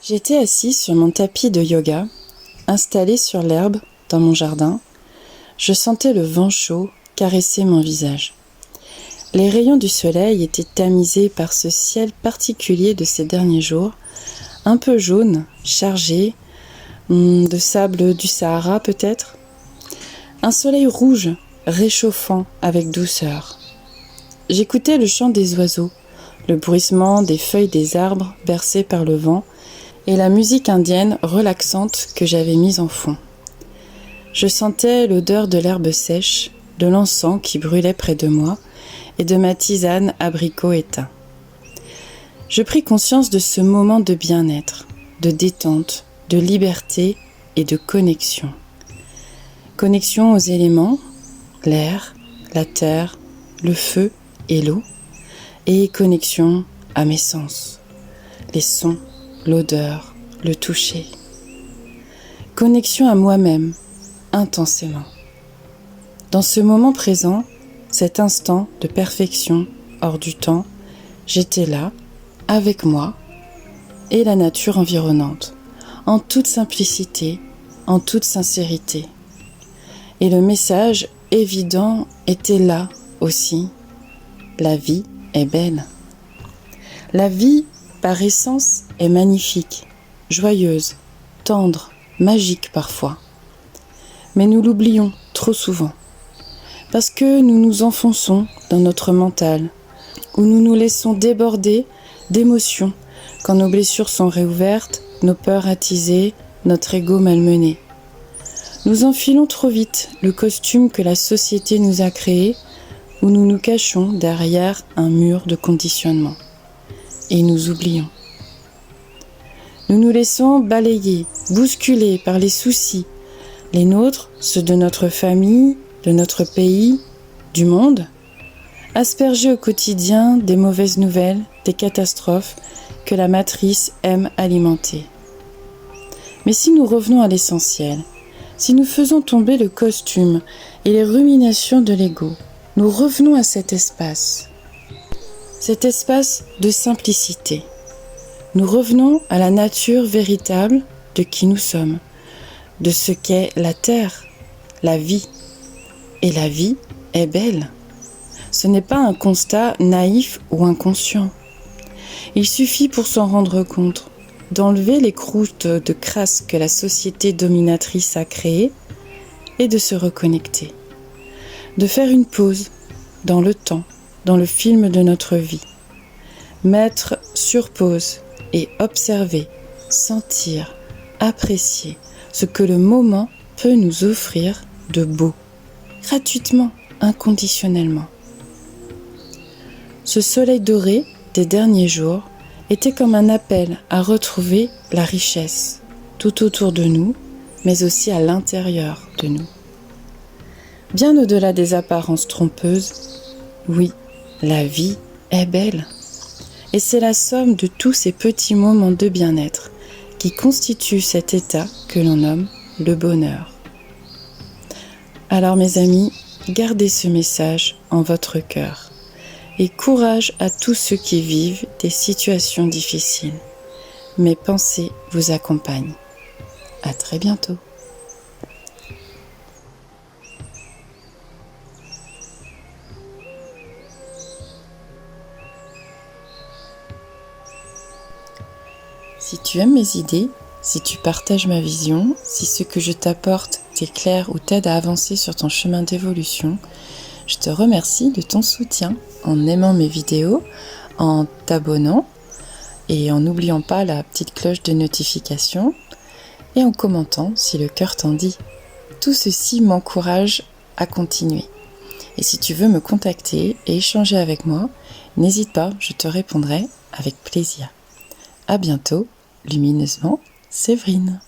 J'étais assise sur mon tapis de yoga, installée sur l'herbe dans mon jardin. Je sentais le vent chaud caresser mon visage. Les rayons du soleil étaient tamisés par ce ciel particulier de ces derniers jours, un peu jaune, chargé, de sable du Sahara peut-être. Un soleil rouge, réchauffant avec douceur. J'écoutais le chant des oiseaux, le bruissement des feuilles des arbres bercées par le vent et la musique indienne relaxante que j'avais mise en fond. Je sentais l'odeur de l'herbe sèche, de l'encens qui brûlait près de moi et de ma tisane abricot éteint. Je pris conscience de ce moment de bien-être, de détente, de liberté et de connexion. Connexion aux éléments, l'air, la terre, le feu et l'eau, et connexion à mes sens, les sons, l'odeur, le toucher. Connexion à moi-même, intensément. Dans ce moment présent, cet instant de perfection hors du temps, j'étais là, avec moi et la nature environnante, en toute simplicité, en toute sincérité. Et le message évident était là aussi. La vie est belle. La vie, par essence, est magnifique, joyeuse, tendre, magique parfois. Mais nous l'oublions trop souvent, parce que nous nous enfonçons dans notre mental, où nous nous laissons déborder d'émotions quand nos blessures sont réouvertes, nos peurs attisées, notre ego malmené. Nous enfilons trop vite le costume que la société nous a créé, où nous nous cachons derrière un mur de conditionnement. Et nous oublions. Nous nous laissons balayer, bousculer par les soucis, les nôtres, ceux de notre famille, de notre pays, du monde, asperger au quotidien des mauvaises nouvelles, des catastrophes que la matrice aime alimenter. Mais si nous revenons à l'essentiel, si nous faisons tomber le costume et les ruminations de l'ego, nous revenons à cet espace de simplicité. Nous revenons à la nature véritable de qui nous sommes, de ce qu'est la terre, la vie. Et la vie est belle. Ce n'est pas un constat naïf ou inconscient. Il suffit pour s'en rendre compte d'enlever les croûtes de crasse que la société dominatrice a créées et de se reconnecter. De faire une pause dans le temps, dans le film de notre vie. Mettre sur pause et observer, sentir, apprécier ce que le moment peut nous offrir de beau, gratuitement, inconditionnellement. Ce soleil doré des derniers jours était comme un appel à retrouver la richesse tout autour de nous, mais aussi à l'intérieur de nous. Bien au-delà des apparences trompeuses, oui, la vie est belle. Et c'est la somme de tous ces petits moments de bien-être qui constituent cet état que l'on nomme le bonheur. Alors mes amis, gardez ce message en votre cœur et courage à tous ceux qui vivent des situations difficiles. Mes pensées vous accompagnent. À très bientôt. Si tu aimes mes idées, si tu partages ma vision, si ce que je t'apporte t'éclaire ou t'aide à avancer sur ton chemin d'évolution, je te remercie de ton soutien en aimant mes vidéos, en t'abonnant et en n'oubliant pas la petite cloche de notification et en commentant si le cœur t'en dit. Tout ceci m'encourage à continuer. Et si tu veux me contacter et échanger avec moi, n'hésite pas, je te répondrai avec plaisir. À bientôt, lumineusement, Séverine.